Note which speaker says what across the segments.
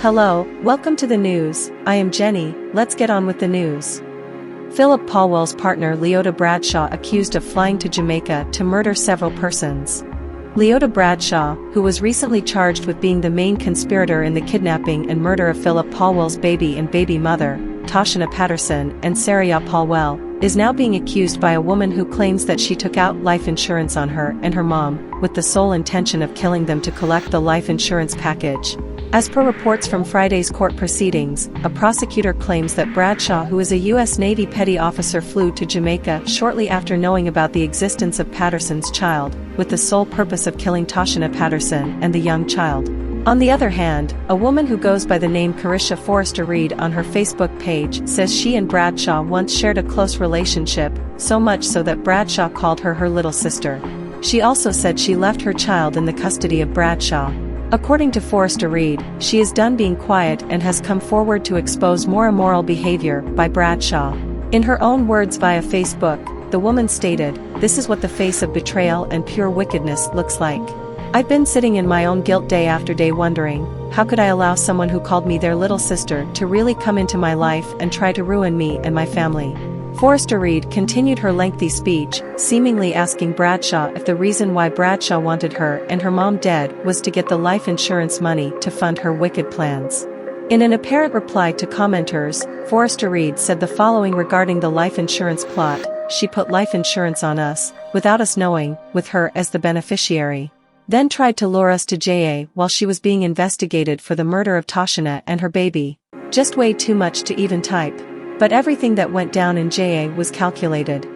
Speaker 1: Hello, welcome to the news. I am Jenny, let's get on with the news. Philip Paulwell's partner Leoda Bradshaw accused of flying to Jamaica to murder several persons. Leoda Bradshaw, who was recently charged with being the main conspirator in the kidnapping and murder of Philip Paulwell's baby and baby mother, Tashina Patterson and Sarah Paulwell, is now being accused by a woman who claims that she took out life insurance on her and her mom, with the sole intention of killing them to collect the life insurance package. As per reports from Friday's court proceedings, a prosecutor claims that Bradshaw, who is a U.S. Navy petty officer, flew to Jamaica shortly after knowing about the existence of Patterson's child, with the sole purpose of killing Tashina Patterson and the young child. On the other hand, a woman who goes by the name Carisha Forrester Reed on her Facebook page says she and Bradshaw once shared a close relationship, so much so that Bradshaw called her her little sister. She also said she left her child in the custody of Bradshaw. According to Forrester Reed, she is done being quiet and has come forward to expose more immoral behavior by Bradshaw. In her own words via Facebook, the woman stated, "This is what the face of betrayal and pure wickedness looks like. I've been sitting in my own guilt day after day wondering, how could I allow someone who called me their little sister to really come into my life and try to ruin me and my family?" Forrester Reed continued her lengthy speech, seemingly asking Bradshaw if the reason why Bradshaw wanted her and her mom dead was to get the life insurance money to fund her wicked plans. In an apparent reply to commenters, Forrester Reed said the following regarding the life insurance plot: "She put life insurance on us, without us knowing, with her as the beneficiary. Then tried to lure us to JA while she was being investigated for the murder of Tashina and her baby. Just way too much to even type. But everything that went down in JA was calculated."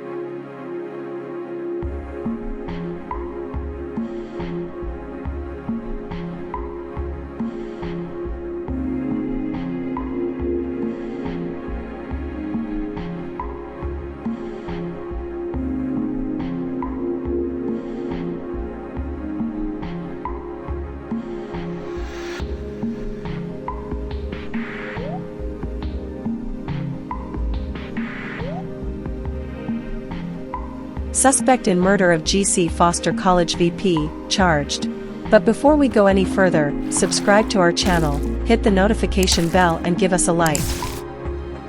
Speaker 1: Suspect in murder of GC Foster College VP, charged. But before we go any further, subscribe to our channel, hit the notification bell and give us a like.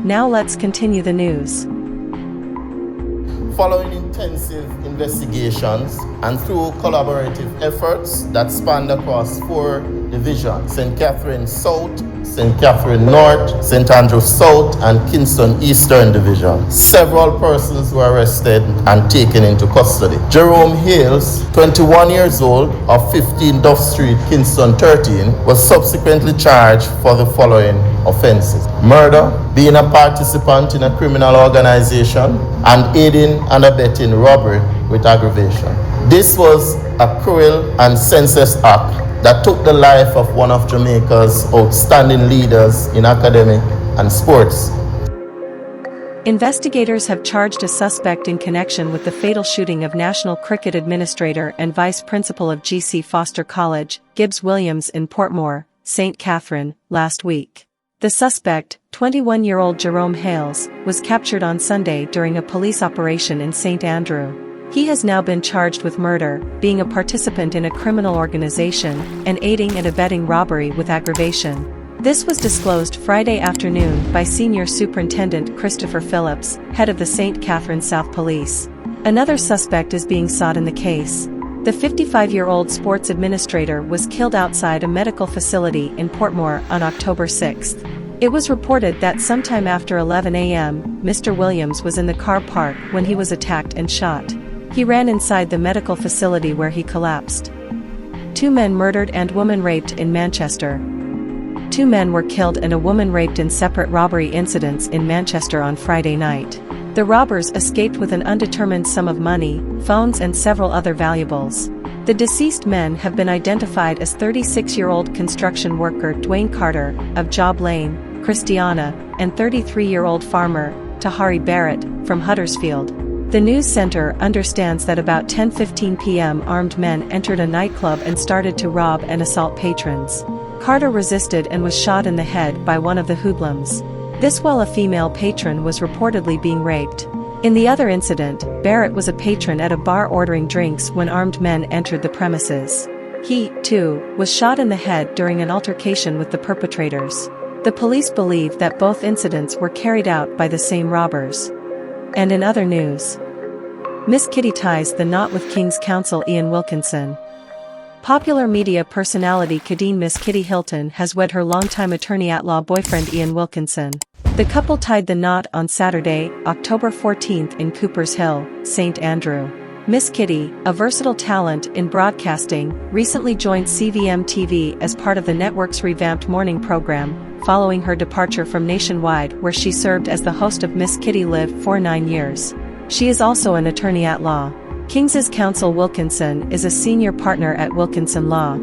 Speaker 1: Now let's continue the news.
Speaker 2: Following intensive investigations and through collaborative efforts that spanned across 4 divisions, St. Catherine South, St. Catherine North, St. Andrew South, and Kingston Eastern Division, several persons were arrested and taken into custody. Jerome Hales, 21 years old, of 15 Duff Street, Kingston 13, was subsequently charged for the following offenses: murder, being a participant in a criminal organization, and aiding and abetting robbery with aggravation. This was a cruel and senseless act that took the life of one of Jamaica's outstanding leaders in academic and sports.
Speaker 1: Investigators have charged a suspect in connection with the fatal shooting of National Cricket Administrator and Vice Principal of GC Foster College, Gibbs Williams in Portmore, St. Catherine, last week. The suspect, 21-year-old Jerome Hales, was captured on Sunday during a police operation in St. Andrew. He has now been charged with murder, being a participant in a criminal organization, and aiding and abetting robbery with aggravation. This was disclosed Friday afternoon by Senior Superintendent Christopher Phillips, head of the St. Catherine South Police. Another suspect is being sought in the case. The 55-year-old sports administrator was killed outside a medical facility in Portmore on October 6. It was reported that sometime after 11 a.m., Mr. Williams was in the car park when he was attacked and shot. He ran inside the medical facility where he collapsed. 2 men murdered and woman raped in Manchester. 2 men were killed and a woman raped in separate robbery incidents in Manchester on Friday night. The robbers escaped with an undetermined sum of money, phones and several other valuables. The deceased men have been identified as 36-year-old construction worker Dwayne Carter, of Job Lane, Christiana, and 33-year-old farmer, Tahari Barrett, from Huddersfield. The news center understands that about 10:15 p.m. armed men entered a nightclub and started to rob and assault patrons. Carter resisted and was shot in the head by one of the hoodlums. This while a female patron was reportedly being raped. In the other incident, Barrett was a patron at a bar ordering drinks when armed men entered the premises. He, too, was shot in the head during an altercation with the perpetrators. The police believe that both incidents were carried out by the same robbers. And in other news, Miss Kitty ties the knot with King's Counsel Ian Wilkinson. Popular media personality Kadeen Miss Kitty Hilton has wed her longtime attorney-at-law boyfriend Ian Wilkinson. The couple tied the knot on Saturday, October 14th in Coopers Hill, St. Andrew. Miss Kitty, a versatile talent in broadcasting, recently joined CVM TV as part of the network's revamped morning program, following her departure from Nationwide, where she served as the host of Miss Kitty Live for 9 years. She is also an attorney-at-law. King's Counsel Wilkinson is a senior partner at Wilkinson Law.